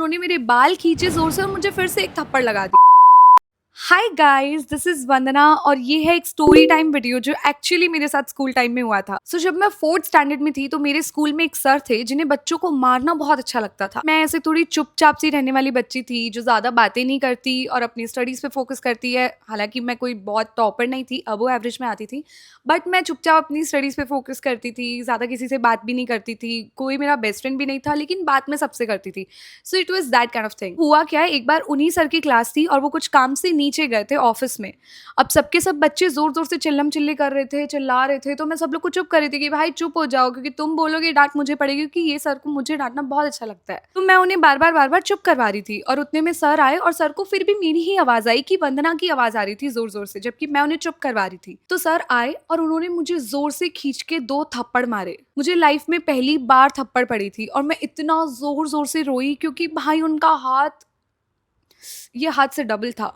उन्होंने मेरे बाल खींचे ज़ोर से और मुझे फिर से एक थप्पड़ लगा दिया। हाय गाइस, दिस इज वंदना और ये है एक स्टोरी टाइम वीडियो जो एक्चुअली मेरे साथ स्कूल टाइम में हुआ था। जब मैं फोर्थ स्टैंडर्ड में थी तो मेरे स्कूल में एक सर थे जिन्हें बच्चों को मारना बहुत अच्छा लगता था। मैं ऐसे थोड़ी चुपचाप सी रहने वाली बच्ची थी जो ज्यादा बातें नहीं करती और अपनी स्टडीज पे फोकस करती है। हालांकि मैं कोई बहुत टॉपर नहीं थी, अबो एवरेज में आती थी, बट मैं चुपचाप अपनी स्टडीज पे फोकस करती थी, ज्यादा किसी से बात भी नहीं करती थी, कोई मेरा बेस्ट फ्रेंड भी नहीं था, लेकिन बात मैं सबसे करती थी। So it was that kind of thing. हुआ क्या है, एक बार उन्हीं सर की क्लास थी और वो कुछ काम से नीचे गए थे ऑफिस में। अब सबके सब बच्चे जोर जोर से चिल्लम चिल्ली कर रहे थे, चिल्ला रहे थे, तो मैं सब लोग को चुप कर रही थी कि भाई चुप हो जाओ, क्योंकि तुम बोलोगे डांट मुझे पड़ेगी, क्योंकि ये सर को मुझे डांटना बहुत अच्छा लगता है। तो मैं उन्हें बार बार चुप करवा रही थी और उतने में सर आए और सर को फिर भी मेरी ही आवाज आई कि वंदना की आवाज आ रही थी जोर जोर से, जबकि मैं उन्हें चुप करवा रही थी। तो सर आए और उन्होंने मुझे जोर से खींच के 2 थप्पड़ मारे। मुझे लाइफ में पहली बार थप्पड़ पड़ी थी और मैं इतना जोर जोर से रोई क्योंकि भाई उनका हाथ ये हाथ से डबल था।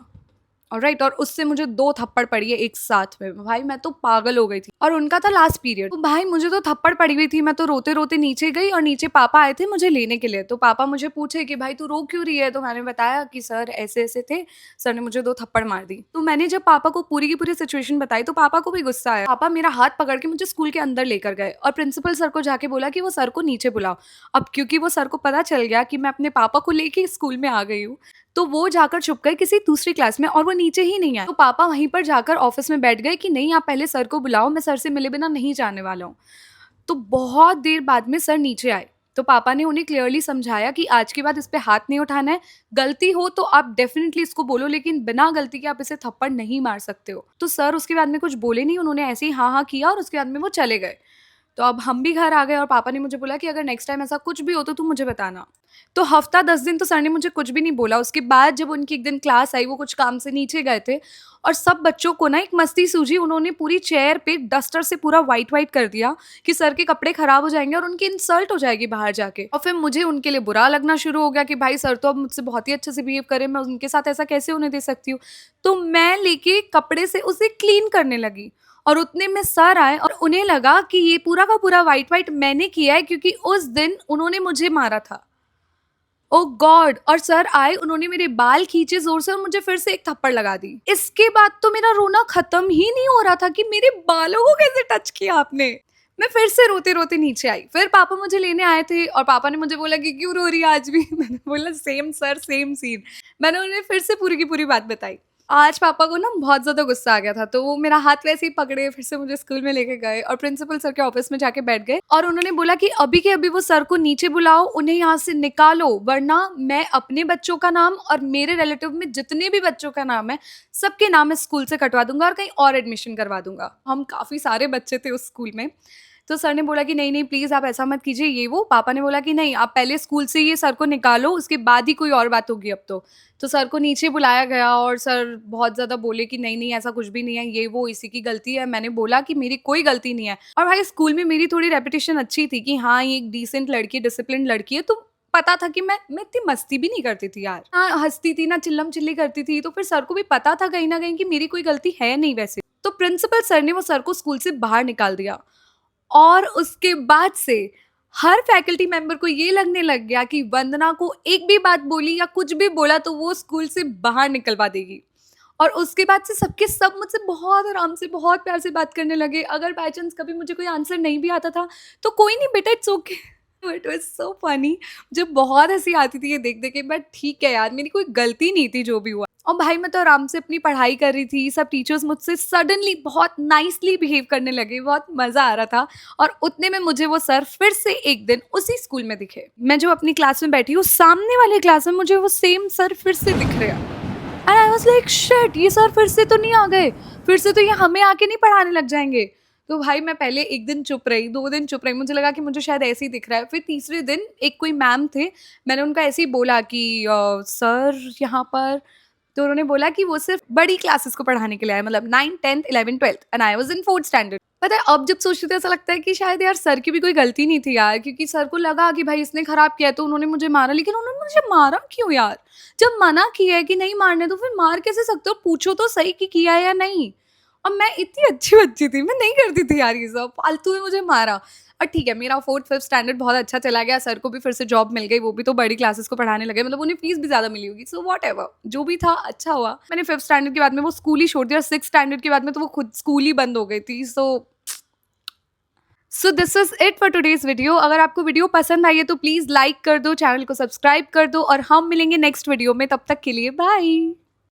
ऑलराइट, और उससे मुझे 2 थप्पड़ पड़ी है एक साथ में। भाई मैं तो पागल हो गई थी और उनका था लास्ट पीरियड। तो भाई मुझे तो थप्पड़ पड़ी हुई थी, मैं तो रोते रोते नीचे गई और नीचे पापा आए थे मुझे लेने के लिए। तो पापा मुझे पूछे कि भाई तू रो क्यों रही है, तो मैंने बताया कि सर ऐसे ऐसे थे, सर ने मुझे 2 थप्पड़ मार दी। तो मैंने जब पापा को पूरी की पूरी सिचुएशन बताई तो पापा को भी गुस्सा आया। पापा मेरा हाथ पकड़ के मुझे स्कूल के अंदर लेकर गए और प्रिंसिपल सर को जाके बोला कि वो सर को नीचे बुलाओ। अब क्योंकि वो सर को पता चल गया कि मैं अपने पापा को लेके स्कूल में आ गई हूँ, तो वो जाकर छुप गए किसी दूसरी क्लास में और वो नीचे ही नहीं आए। तो पापा वहीं पर जाकर ऑफिस में बैठ गए कि नहीं, आप पहले सर को बुलाओ, मैं सर से मिले बिना नहीं जाने वाला हूँ। तो बहुत देर बाद में सर नीचे आए तो पापा ने उन्हें क्लियरली समझाया कि आज के बाद इस पे हाथ नहीं उठाना है, गलती हो तो आप डेफिनेटली इसको बोलो, लेकिन बिना गलती के आप इसे थप्पड़ नहीं मार सकते हो। तो सर उसके बाद में कुछ बोले नहीं, उन्होंने ऐसे ही हाँ हाँ किया और उसके बाद में वो चले गए। तो अब हम भी घर आ गए और पापा ने मुझे बोला कि अगर नेक्स्ट टाइम ऐसा कुछ भी हो तो तू मुझे बताना। तो हफ्ता 10 दिन तो सर ने मुझे कुछ भी नहीं बोला। उसके बाद जब उनकी एक दिन क्लास आई, वो कुछ काम से नीचे गए थे और सब बच्चों को ना एक मस्ती सूझी, उन्होंने पूरी चेयर पे डस्टर से पूरा वाइट वाइट कर दिया कि सर के कपड़े खराब हो जाएंगे और उनकी इंसल्ट हो जाएगी बाहर जाके। और फिर मुझे उनके लिए बुरा लगना शुरू हो गया कि भाई सर तो अब मुझसे बहुत ही अच्छे से बिहेव करे, मैं उनके साथ ऐसा कैसे होने दे सकती हूँ। तो मैं लेके कपड़े से उसे क्लीन करने लगी और उतने में सर आए और उन्हें लगा कि ये पूरा का पूरा वाइट वाइट मैंने किया है क्योंकि उस दिन उन्होंने मुझे मारा था। ओ गॉड! और सर आए, उन्होंने मेरे बाल खींचे जोर से और मुझे फिर से एक थप्पड़ लगा दी। इसके बाद तो मेरा रोना खत्म ही नहीं हो रहा था कि मेरे बालों को कैसे टच किया आपने। मैं फिर से रोते रोते नीचे आई। फिर पापा मुझे लेने आए थे और पापा ने मुझे बोला कि क्यों रो रही है आज भी। मैंने बोला सेम सर सेम सीन। मैंने उन्हें फिर से पूरी की पूरी बात बताई। आज पापा को ना बहुत ज़्यादा गुस्सा आ गया था, तो वो मेरा हाथ वैसे ही पकड़े फिर से मुझे स्कूल में लेके गए और प्रिंसिपल सर के ऑफिस में जाके बैठ गए और उन्होंने बोला कि अभी के अभी वो सर को नीचे बुलाओ, उन्हें यहाँ से निकालो, वरना मैं अपने बच्चों का नाम और मेरे रिलेटिव में जितने भी बच्चों का नाम है सबके नाम इस स्कूल से कटवा दूंगा और कहीं और एडमिशन करवा दूंगा। हम काफ़ी सारे बच्चे थे उस स्कूल में। तो सर ने बोला कि नहीं नहीं प्लीज़ आप ऐसा मत कीजिए ये वो। पापा ने बोला कि नहीं, आप पहले स्कूल से ये सर को निकालो, उसके बाद ही कोई और बात होगी अब तो सर को नीचे बुलाया गया और सर बहुत ज़्यादा बोले कि नहीं नहीं ऐसा कुछ भी नहीं है, ये वो इसी की गलती है। मैंने बोला कि मेरी कोई गलती नहीं है। और भाई स्कूल में मेरी थोड़ी रेपुटेशन अच्छी थी कि हाँ ये एक डिसेंट लड़की, डिसिप्लिन लड़की है, तो पता था कि मैं इतनी मस्ती भी नहीं करती थी यार। हाँ हंसती थी ना, चिल्लम चिल्ली करती थी, तो फिर सर को भी पता था कहीं ना कहीं कि मेरी कोई गलती है नहीं वैसे। तो प्रिंसिपल सर ने वो सर को स्कूल से बाहर निकाल दिया और उसके बाद से हर फैकल्टी मेंबर को ये लगने लग गया कि वंदना को एक भी बात बोली या कुछ भी बोला तो वो स्कूल से बाहर निकलवा देगी। और उसके बाद से सबके सब मुझसे बहुत आराम से, बहुत प्यार से बात करने लगे। अगर बाय चांस कभी मुझे कोई आंसर नहीं भी आता था तो कोई नहीं बेटा, it's okay. It was so funny. मुझे बहुत हंसी आती थी ये देख देख के, बट ठीक है यार, मेरी कोई गलती नहीं थी जो भी हुआ। और भाई मैं तो आराम से अपनी पढ़ाई कर रही थी, सब टीचर्स मुझसे सडनली बहुत नाइसली बिहेव करने लगे, बहुत मज़ा आ रहा था। और उतने में मुझे वो सर फिर से एक दिन उसी स्कूल में दिखे। मैं जो अपनी क्लास में बैठी हूँ, सामने वाले क्लास में मुझे वो सेम सर फिर से दिख रहा। And I was like shit, ये सर फिर से तो नहीं आ गए, फिर से तो ये हमें आके नहीं पढ़ाने लग जाएंगे। तो भाई मैं पहले 1 दिन चुप रही, 2 दिन चुप रही, मुझे लगा कि मुझे शायद ऐसे ही दिख रहा है। फिर तीसरे दिन एक कोई मैम थे, मैंने उनका ऐसे ही बोला कि सर यहाँ पर, तो उन्होंने बोला कि वो सिर्फ बड़ी क्लासेस को पढ़ाने के लिए आए, मतलब 9th 10th 11th 12th, and I was in 4th standard. पता है अब जब सोचते थे ऐसा लगता है कि शायद यार सर की भी कोई गलती नहीं थी यार, क्योंकि सर को लगा कि भाई इसने खराब किया तो उन्होंने मुझे मारा। लेकिन उन्होंने मुझे मारा क्यों यार? जब मना किया है कि नहीं मारने तो फिर मार कैसे सकते हो? पूछो तो सही कि किया है या नहीं। अब मैं इतनी अच्छी बच्ची थी, मैं नहीं करती थी यार ये सब, फालतू में मुझे मारा। और ठीक है, मेरा 4th-5th स्टैंडर्ड बहुत अच्छा चला गया, सर को भी फिर से जॉब मिल गई, वो भी तो बड़ी क्लासेस को पढ़ाने लगे, मतलब उन्हें फीस भी ज़्यादा मिली होगी, सो व्हाटएवर, जो भी था अच्छा हुआ। मैंने 5th स्टैंडर्ड के बाद में वो स्कूल ही छोड़ दिया और 6th स्टैंडर्ड के बाद में तो वो खुद स्कूल ही बंद हो गई थी, so this is it for today's video. अगर आपको वीडियो पसंद आई है तो प्लीज़ लाइक कर दो, चैनल को सब्सक्राइब कर दो और हम मिलेंगे नेक्स्ट वीडियो में। तब तक के लिए बाय।